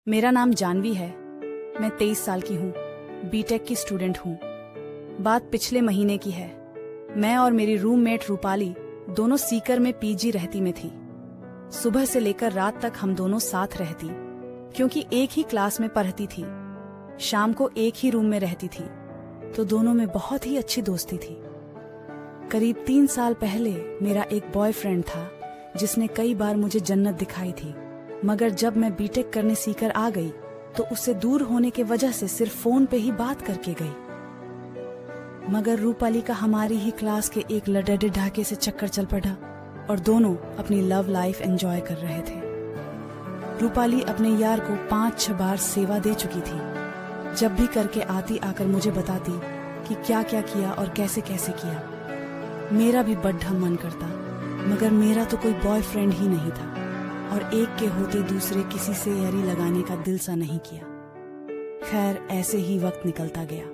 मेरा नाम जानवी है। मैं 23 साल की हूँ। बीटेक की स्टूडेंट हूँ। बात पिछले महीने की है। मैं और मेरी रूममेट रूपाली दोनों सीकर में पीजी रहती में थी। सुबह से लेकर रात तक हम दोनों साथ रहती, क्योंकि एक ही क्लास में पढ़ती थी। शाम को एक ही रूम में रहती थी, तो दोनों में बहुत ही अच्छी दोस्ती थी। करीब 3 साल पहले मेरा एक बॉयफ्रेंड था, जिसने कई बार मुझे जन्नत दिखाई थी। मगर जब मैं बीटेक करने सीकर आ गई, तो उससे दूर होने के वजह से सिर्फ फोन पे ही बात करके गई। मगर रूपाली का हमारी ही क्लास के एक लड़के ढाके से चक्कर चल पड़ा और दोनों अपनी लव लाइफ एंजॉय कर रहे थे। रूपाली अपने यार को 5-6 बार सेवा दे चुकी थी। जब भी करके आती आकर मुझे बताती कि क्या क्या किया और कैसे कैसे किया। मेरा भी बड्ढा मन करता, मगर मेरा तो कोई बॉयफ्रेंड ही नहीं था और एक के होते दूसरे किसी से यारी लगाने का दिल सा नहीं किया। खैर, ऐसे ही वक्त निकलता गया।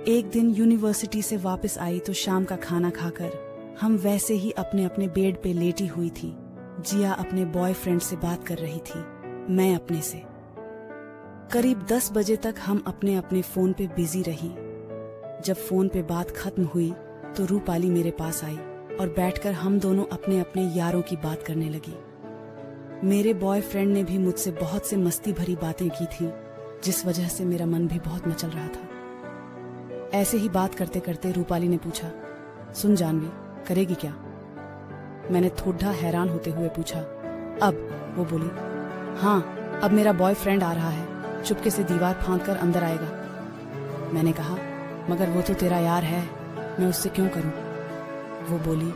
एक दिन यूनिवर्सिटी से वापस आई तो शाम का खाना खाकर हम वैसे ही अपने अपने बेड पे लेटी हुई थी। जिया अपने बॉयफ्रेंड से बात कर रही थी, मैं अपने से। करीब 10 बजे तक हम अपने अपने फोन पे बिजी रही। जब फोन पे बात खत्म हुई तो रूपाली मेरे पास आई और बैठकर हम दोनों अपने अपने यारों की बात करने लगी। मेरे बॉयफ्रेंड ने भी मुझसे बहुत से मस्ती भरी बातें की थी, जिस वजह से मेरा मन भी बहुत मचल रहा था। ऐसे ही बात करते करते रूपाली ने पूछा, सुन जानवी, करेगी क्या? मैंने थोड़ा हैरान होते हुए पूछा, अब? वो बोली, हाँ, अब मेरा बॉयफ्रेंड आ रहा है, चुपके से दीवार फांदकर अंदर आएगा। मैंने कहा, मगर वो तो तेरा यार है, मैं उससे क्यों करूं? वो बोली,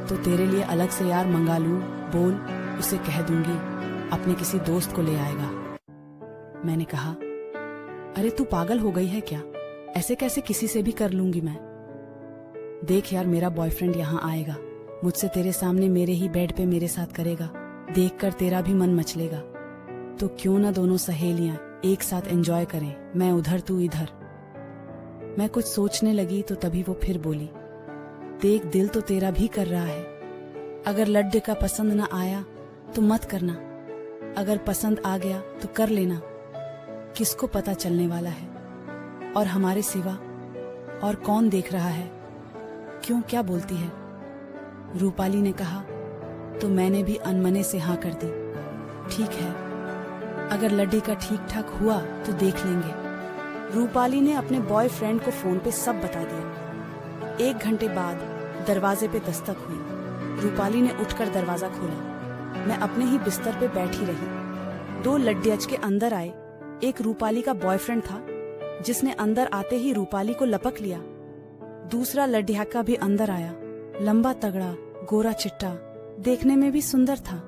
तो तेरे लिए अलग से यार मंगा लूं, बोल, उसे कह दूंगी अपने किसी दोस्त को ले आएगा। मैंने कहा, अरे तू पागल हो गई है क्या? ऐसे कैसे किसी से भी कर लूंगी मैं? देख यार, मेरा बॉयफ्रेंड यहाँ आएगा, मुझसे तेरे सामने मेरे ही बेड पे मेरे साथ करेगा, देखकर तेरा भी मन मचलेगा। तो क्यों ना दोनों सहेलियां एक साथ एंजॉय करें, मैं उधर तू इधर। मैं कुछ सोचने लगी तो तभी वो फिर बोली, देख, दिल तो तेरा भी कर रहा है। अगर लड्डे का पसंद ना आया तो मत करना, अगर पसंद आ गया तो कर लेना। किसको पता चलने वाला है, और हमारे सिवा और कौन देख रहा है? क्यों, क्या बोलती है? रूपाली ने कहा। तो मैंने भी अनमने से हाँ कर दी। ठीक है, अगर लड्डे का ठीक ठाक हुआ तो देख लेंगे। रूपाली ने अपने बॉयफ्रेंड को फोन पे सब बता दिया। 1 घंटे बाद दरवाजे पे दस्तक हुई। रूपाली ने उठकर दरवाजा खोला। मैं अपने ही बिस्तर पे बैठी रही। 2 लड्डियच के अंदर आए। एक रूपाली का बॉयफ्रेंड था, जिसने अंदर आते ही रूपाली को लपक लिया। दूसरा लड्डिया भी अंदर आया, लंबा तगड़ा, गोरा चिट्टा, देखने में भी सुंदर था।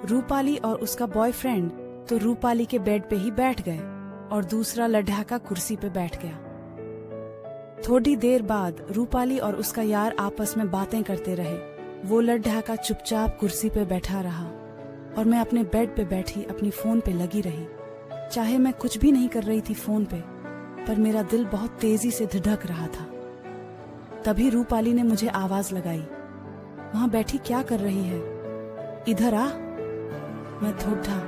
रूपाली और उसका बॉयफ्रेंड तो रूपाली के बेड पे ही बैठ गए और दूसरा लड्ढाका कुर्सी पे बैठ गया। थोड़ी देर बाद रूपाली और उसका यार आपस में बातें करते रहे। वो लड्ढाका चुपचाप कुर्सी पे बैठा रहा और मैं अपने बेड पे बैठी अपनी फोन पे लगी रही। चाहे मैं कुछ भी नहीं कर रही थी फोन पे, पर मेरा दिल बहुत तेजी से धड़क रहा था। तभी रूपाली ने मुझे आवाज लगाई, वहां बैठी क्या कर रही है, इधर आ। मैं थोड़ा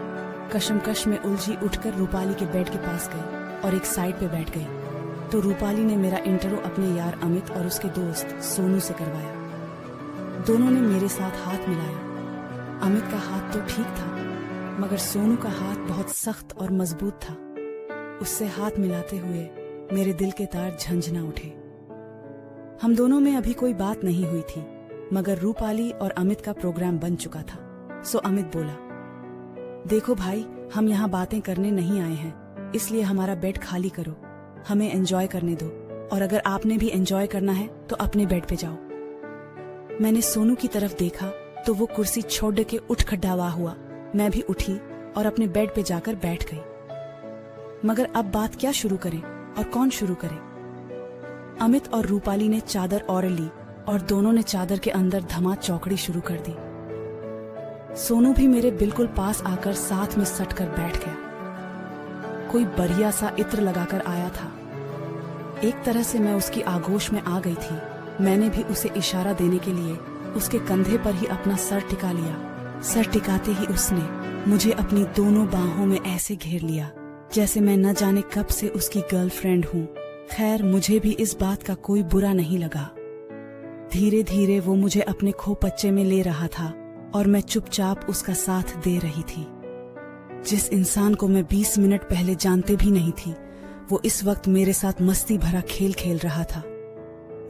कशमकश में उलझी उठकर रूपाली के बेड के पास गई और एक साइड पे बैठ गई। तो रूपाली ने मेरा इंटरव्यू अपने यार अमित और उसके दोस्त सोनू से करवाया। दोनों ने मेरे साथ हाथ मिलाया। अमित का हाथ तो ठीक था, मगर सोनू का हाथ बहुत सख्त और मजबूत था। उससे हाथ मिलाते हुए मेरे दिल के तार झंझना उठे। हम दोनों में अभी कोई बात नहीं हुई थी, मगर रूपाली और अमित का प्रोग्राम बन चुका था। सो अमित बोला, देखो भाई, हम यहाँ बातें करने नहीं आए हैं, इसलिए हमारा बेड खाली करो, हमें एंजॉय करने दो, और अगर आपने भी एंजॉय करना है तो अपने बेड पे जाओ। मैंने सोनू की तरफ देखा तो वो कुर्सी छोड़ के उठ खड़ा हुआ। मैं भी उठी और अपने बेड पे जाकर बैठ गई। मगर अब बात क्या शुरू करें और कौन शुरू करे? अमित और रूपाली ने चादर ओढ़ ली और दोनों ने चादर के अंदर धमा चौकड़ी शुरू कर दी। सोनू भी मेरे बिल्कुल पास आकर साथ में सट कर बैठ गया। कोई बढ़िया सा इत्र लगाकर आया था। एक तरह से मैं उसकी आगोश में आ गई थी। मैंने भी उसे इशारा देने के लिए उसके कंधे पर ही अपना सर टिका लिया। सर टिकाते ही उसने मुझे अपनी दोनों बाहों में ऐसे घेर लिया जैसे मैं न जाने कब से उसकी गर्लफ्रेंड हूँ। खैर, मुझे भी इस बात का कोई बुरा नहीं लगा। धीरे धीरे वो मुझे अपने खोपच्चे में ले रहा था और मैं चुपचाप उसका साथ दे रही थी। जिस इंसान को मैं 20 मिनट पहले जानते भी नहीं थी, वो इस वक्त मेरे साथ मस्ती भरा खेल खेल रहा था।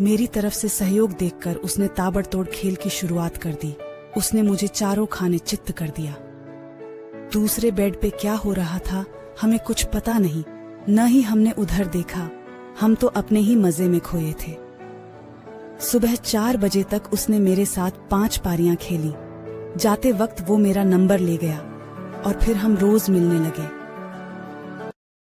मेरी तरफ से सहयोग देखकर उसने ताबड़तोड़ खेल की शुरुआत कर दी। उसने मुझे चारों खाने चित्त कर दिया। दूसरे बेड पे क्या हो रहा था हमें कुछ पता नहीं, न ही हमने उधर देखा। हम तो अपने ही मजे में खोए थे। सुबह 4 बजे तक उसने मेरे साथ 5 पारियां खेली। जाते वक्त वो मेरा नंबर ले गया और फिर हम रोज मिलने लगे।